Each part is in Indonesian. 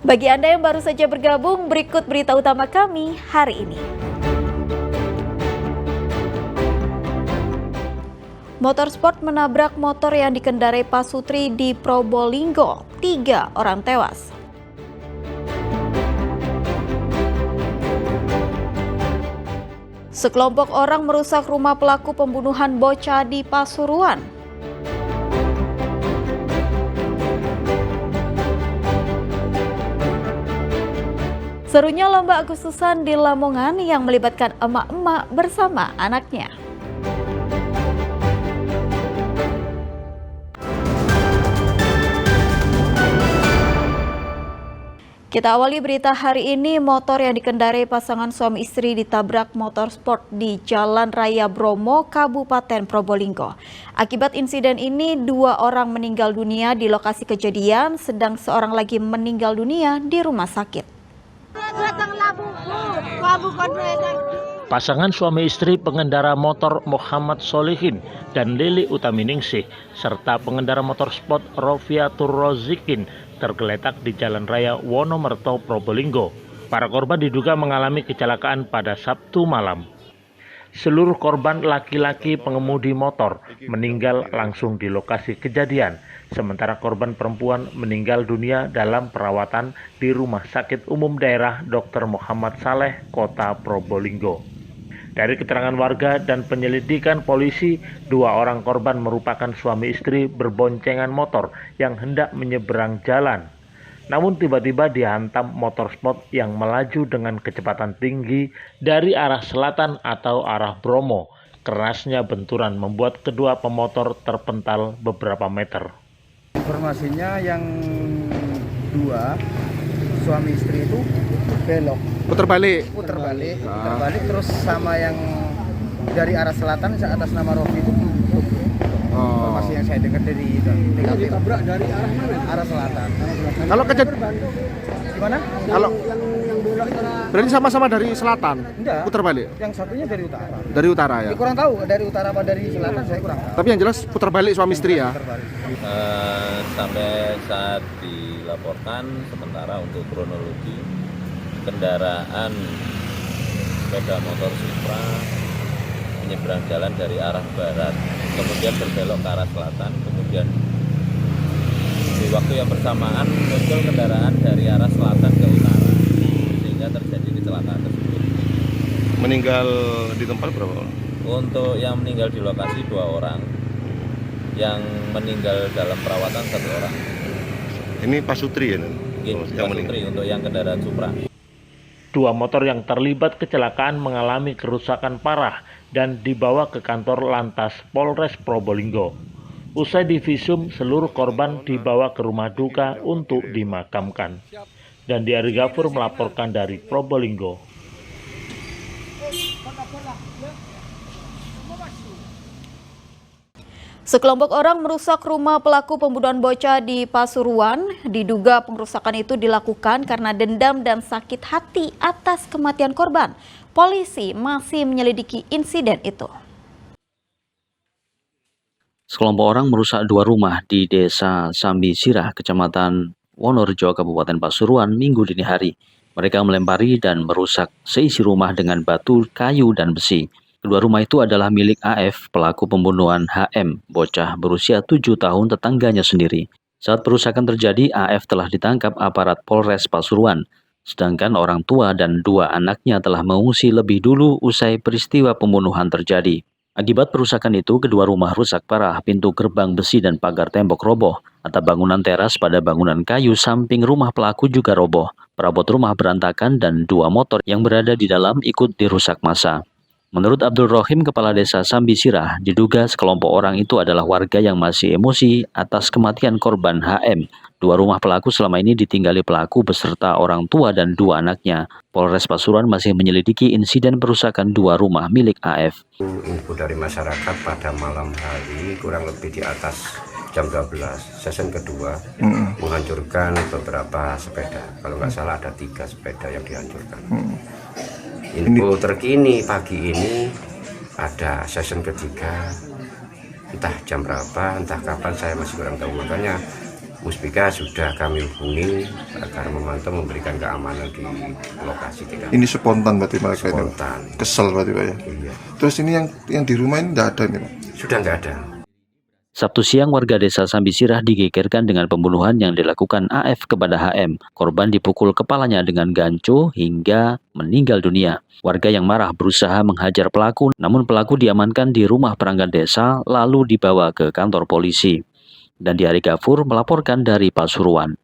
Bagi Anda yang baru saja bergabung, berikut berita utama kami hari ini. Motorsport menabrak motor yang dikendarai pasutri di Probolinggo, 3 orang tewas. Sekelompok orang merusak rumah pelaku pembunuhan bocah di Pasuruan. Serunya lomba Agustusan di Lamongan yang melibatkan emak-emak bersama anaknya. Kita awali berita hari ini, motor yang dikendarai pasangan suami istri ditabrak motorsport di Jalan Raya Bromo, Kabupaten Probolinggo. Akibat insiden ini, 2 orang meninggal dunia di lokasi kejadian, sedang seorang lagi meninggal dunia di rumah sakit. Pasangan suami istri pengendara motor Muhammad Solihin dan Lili Utaminingsih serta pengendara motor sport Rofiatur Rozikin tergeletak di Jalan Raya Wonomerto, Probolinggo. Para korban diduga mengalami kecelakaan pada Sabtu malam. Seluruh korban laki-laki pengemudi motor meninggal langsung di lokasi kejadian, sementara korban perempuan meninggal dunia dalam perawatan di Rumah Sakit Umum Daerah Dr. Muhammad Saleh, Kota Probolinggo. Dari keterangan warga dan penyelidikan polisi, 2 orang korban merupakan suami istri berboncengan motor yang hendak menyeberang jalan. Namun tiba-tiba dihantam motor sport yang melaju dengan kecepatan tinggi dari arah selatan atau arah Bromo. Kerasnya benturan membuat kedua pemotor terpental beberapa meter. Informasinya yang 2 suami istri itu belok, putar balik terus sama yang dari arah selatan atas nama Rofi itu informasi yang saya dengar dari TKP. Ditabrak dari arah mana? Arah selatan. Kalau kejadian Gimana? Kalau yang belok itu berarti sama-sama dari selatan. enggak. Putar balik. Yang satunya dari utara. Dari utara ya. Saya kurang tahu dari utara apa dari selatan, saya kurang tahu. Tapi yang jelas putar balik suami istri ya. Sampai saat dilaporkan sementara untuk kronologi kendaraan sepeda motor Supra menyeberang jalan dari arah barat, kemudian berbelok ke arah selatan, kemudian di waktu yang bersamaan muncul kendaraan dari arah selatan ke utara, sehingga terjadi kecelakaan tersebut. Meninggal di tempat berapa orang? Untuk yang meninggal di lokasi 2 orang, yang meninggal dalam perawatan 1 orang. Ini pasutri ya? Yang meninggal untuk yang kendaraan Supra. 2 motor yang terlibat kecelakaan mengalami kerusakan parah dan dibawa ke kantor Lantas Polres Probolinggo. Usai divisum, seluruh korban dibawa ke rumah duka untuk dimakamkan. Dan Diari Gafur melaporkan dari Probolinggo. Sekelompok orang merusak rumah pelaku pembunuhan bocah di Pasuruan. Diduga pengerusakan itu dilakukan karena dendam dan sakit hati atas kematian korban. Polisi masih menyelidiki insiden itu. Sekelompok orang merusak 2 rumah di Desa Sambi Sirah, Kecamatan Wonorejo, Kabupaten Pasuruan, Minggu dini hari. Mereka melempari dan merusak seisi rumah dengan batu, kayu, dan besi. Kedua rumah itu adalah milik AF, pelaku pembunuhan HM, bocah berusia 7 tahun tetangganya sendiri. Saat perusakan terjadi, AF telah ditangkap aparat Polres Pasuruan, sedangkan orang tua dan 2 anaknya telah mengungsi lebih dulu usai peristiwa pembunuhan terjadi. Akibat perusakan itu, kedua rumah rusak parah, pintu gerbang besi dan pagar tembok roboh. Atap bangunan teras pada bangunan kayu samping rumah pelaku juga roboh. Perabot rumah berantakan dan 2 motor yang berada di dalam ikut dirusak massa. Menurut Abdul Rohim, Kepala Desa Sambi Sirah, diduga sekelompok orang itu adalah warga yang masih emosi atas kematian korban HM. 2 rumah pelaku selama ini ditinggali pelaku beserta orang tua dan 2 anaknya. Polres Pasuruan masih menyelidiki insiden perusakan 2 rumah milik AF. Info dari masyarakat pada malam hari kurang lebih di atas jam 12, season kedua menghancurkan beberapa sepeda. Kalau nggak salah ada 3 sepeda yang dihancurkan. Info terkini pagi ini ada season ketiga, entah jam berapa, entah kapan saya masih kurang tahu. Makanya Muspika sudah kami hubungi agar memantau memberikan keamanan di lokasi TKP. Ini spontan berarti mereka Spontan. ini? Kesel berarti Pak ya? Iya. Terus ini yang di rumah ini nggak ada nih Pak? Sudah nggak ada. Sabtu siang, warga desa Sambisirah digegerkan dengan pembunuhan yang dilakukan AF kepada HM. Korban dipukul kepalanya dengan ganco hingga meninggal dunia. Warga yang marah berusaha menghajar pelaku, namun pelaku diamankan di rumah perangkat desa lalu dibawa ke kantor polisi. Dan Di Hari Gafur melaporkan dari Pasuruan.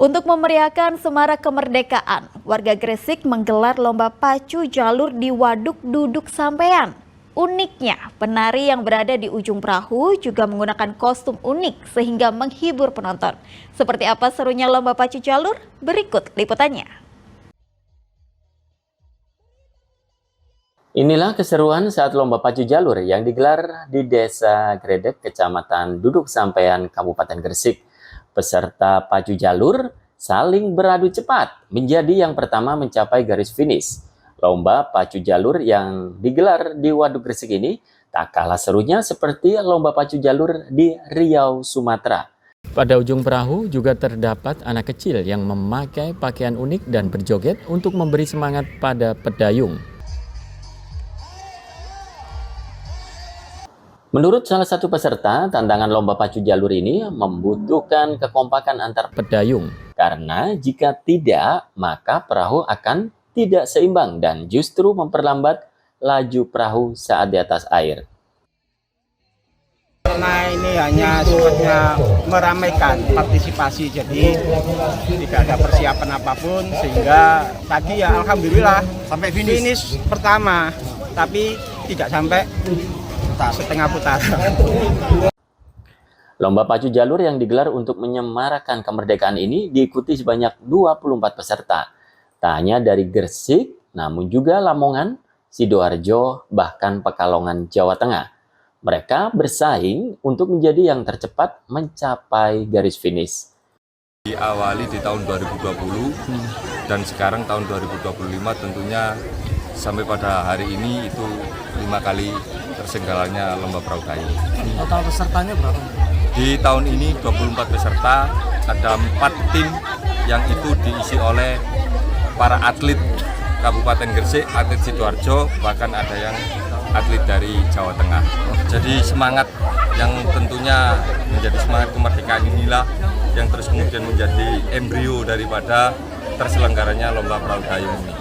Untuk memeriahkan Semarak Kemerdekaan, warga Gresik menggelar lomba pacu jalur di Waduk Duduk Sampean. Uniknya, penari yang berada di ujung perahu juga menggunakan kostum unik sehingga menghibur penonton. Seperti apa serunya lomba pacu jalur? Berikut liputannya. Inilah keseruan saat lomba pacu jalur yang digelar di Desa Gredek, Kecamatan Duduk Sampean, Kabupaten Gresik. Peserta pacu jalur saling beradu cepat menjadi yang pertama mencapai garis finish. Lomba pacu jalur yang digelar di Waduk Gresik ini tak kalah serunya seperti lomba pacu jalur di Riau, Sumatera. Pada ujung perahu juga terdapat anak kecil yang memakai pakaian unik dan berjoget untuk memberi semangat pada pedayung. Menurut salah satu peserta, tantangan lomba pacu jalur ini membutuhkan kekompakan antar Pedayung. karena jika tidak, maka perahu akan tidak seimbang dan justru memperlambat laju perahu saat di atas air. Karena ini hanya sifatnya meramaikan partisipasi, jadi tidak ada persiapan apapun, sehingga tadi ya alhamdulillah sampai finish pertama, tapi tidak sampai setengah putaran. Lomba pacu jalur yang digelar untuk menyemarakan kemerdekaan ini diikuti sebanyak 24 peserta. Tak hanya dari Gresik, namun juga Lamongan, Sidoarjo, bahkan Pekalongan, Jawa Tengah. Mereka bersaing untuk menjadi yang tercepat mencapai garis finish. Diawali di tahun 2020 dan sekarang tahun 2025 tentunya sampai pada hari ini itu 5 kali tersenggalannya lomba perahu kayu. Total pesertanya berapa? Di tahun ini 24 peserta, ada 4 tim yang itu diisi oleh para atlet Kabupaten Gresik, atlet Sidoarjo, bahkan ada yang atlet dari Jawa Tengah. Jadi semangat yang tentunya menjadi semangat kemerdekaan inilah yang terus kemudian menjadi embrio daripada terselenggaranya lomba perahu kayu ini.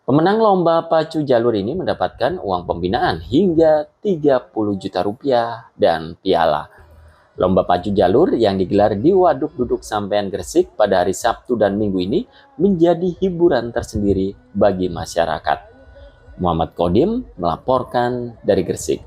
Pemenang lomba pacu jalur ini mendapatkan uang pembinaan hingga 30 juta rupiah dan piala. Lomba pacu jalur yang digelar di Waduk Duduk Sampean Gresik pada hari Sabtu dan Minggu ini menjadi hiburan tersendiri bagi masyarakat. Muhammad Kodim melaporkan dari Gresik.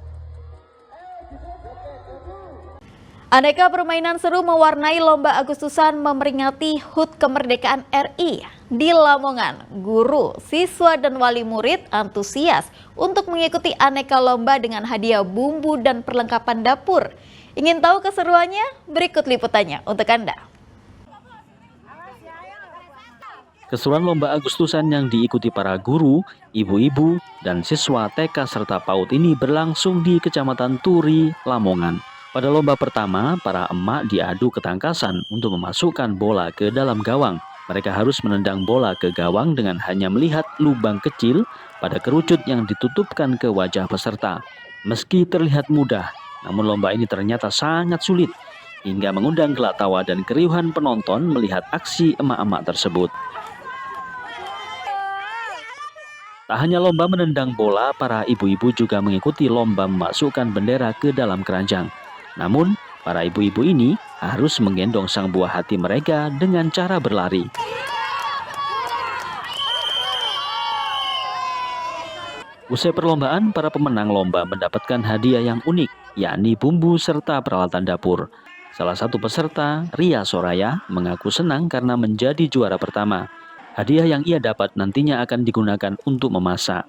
Aneka permainan seru mewarnai lomba Agustusan memperingati HUT Kemerdekaan RI. Di Lamongan, guru, siswa, dan wali murid antusias untuk mengikuti aneka lomba dengan hadiah bumbu dan perlengkapan dapur. Ingin tahu keseruannya? Berikut liputannya untuk Anda. Keseruan lomba Agustusan yang diikuti para guru, ibu-ibu, dan siswa TK serta PAUD ini berlangsung di Kecamatan Turi, Lamongan. Pada lomba pertama, para emak diadu ketangkasan untuk memasukkan bola ke dalam gawang. Mereka harus menendang bola ke gawang dengan hanya melihat lubang kecil pada kerucut yang ditutupkan ke wajah peserta. Meski terlihat mudah, namun lomba ini ternyata sangat sulit, hingga mengundang gelak tawa dan keriuhan penonton melihat aksi emak-emak tersebut. Tak hanya lomba menendang bola, para ibu-ibu juga mengikuti lomba memasukkan bendera ke dalam keranjang. Namun, para ibu-ibu ini harus menggendong sang buah hati mereka dengan cara berlari. Usai perlombaan, para pemenang lomba mendapatkan hadiah yang unik, yakni bumbu serta peralatan dapur. Salah satu peserta, Ria Soraya, mengaku senang karena menjadi juara pertama. Hadiah yang ia dapat nantinya akan digunakan untuk memasak.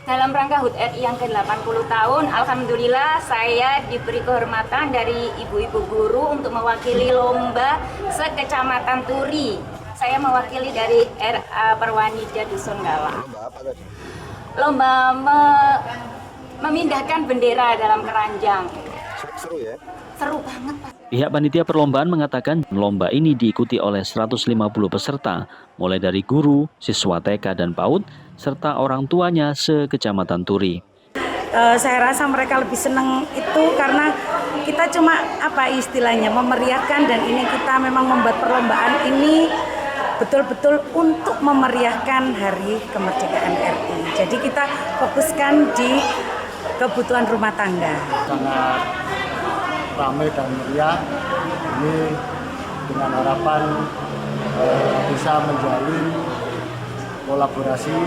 Dalam rangka HUT RI yang ke-80 tahun, alhamdulillah saya diberi kehormatan dari ibu-ibu guru untuk mewakili lomba se-Kecamatan Turi. Saya mewakili dari RA Perwanida Dusun Galang. lomba memindahkan bendera dalam keranjang. Seru ya? Seru banget, Pak. Pihak panitia perlombaan mengatakan lomba ini diikuti oleh 150 peserta, mulai dari guru, siswa TK dan PAUD, serta orang tuanya se-Kecamatan Turi. Saya rasa mereka lebih senang itu karena kita cuma istilahnya memeriahkan, dan ini kita memang membuat perlombaan ini betul-betul untuk memeriahkan Hari Kemerdekaan RI. Jadi kita fokuskan di kebutuhan rumah tangga. Sangat ramai dan meriah ini dengan harapan bisa menjalin kolaborasi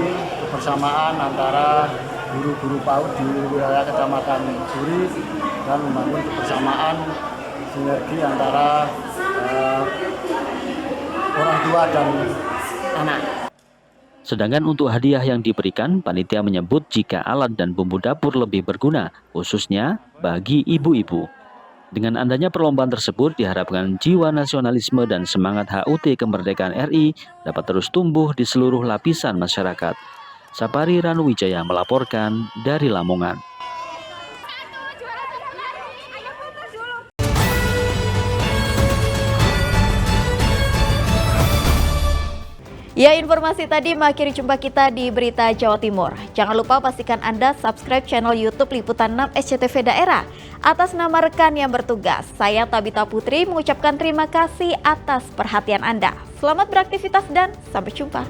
kebersamaan antara guru-guru PAUD di wilayah Kecamatan Turi dan membangun kebersamaan sinergi antara orang tua dan anak. Sedangkan untuk hadiah yang diberikan, panitia menyebut jika alat dan bumbu dapur lebih berguna, khususnya bagi ibu-ibu. Dengan adanya perlombaan tersebut, diharapkan jiwa nasionalisme dan semangat HUT kemerdekaan RI dapat terus tumbuh di seluruh lapisan masyarakat. Sapari Ranuwijaya melaporkan dari Lamongan. Ya, informasi tadi mengakhiri jumpa kita di Berita Jawa Timur. Jangan lupa pastikan Anda subscribe channel YouTube Liputan 6 SCTV Daerah. Atas nama rekan yang bertugas, saya Tabita Putri mengucapkan terima kasih atas perhatian Anda. Selamat beraktivitas dan sampai jumpa.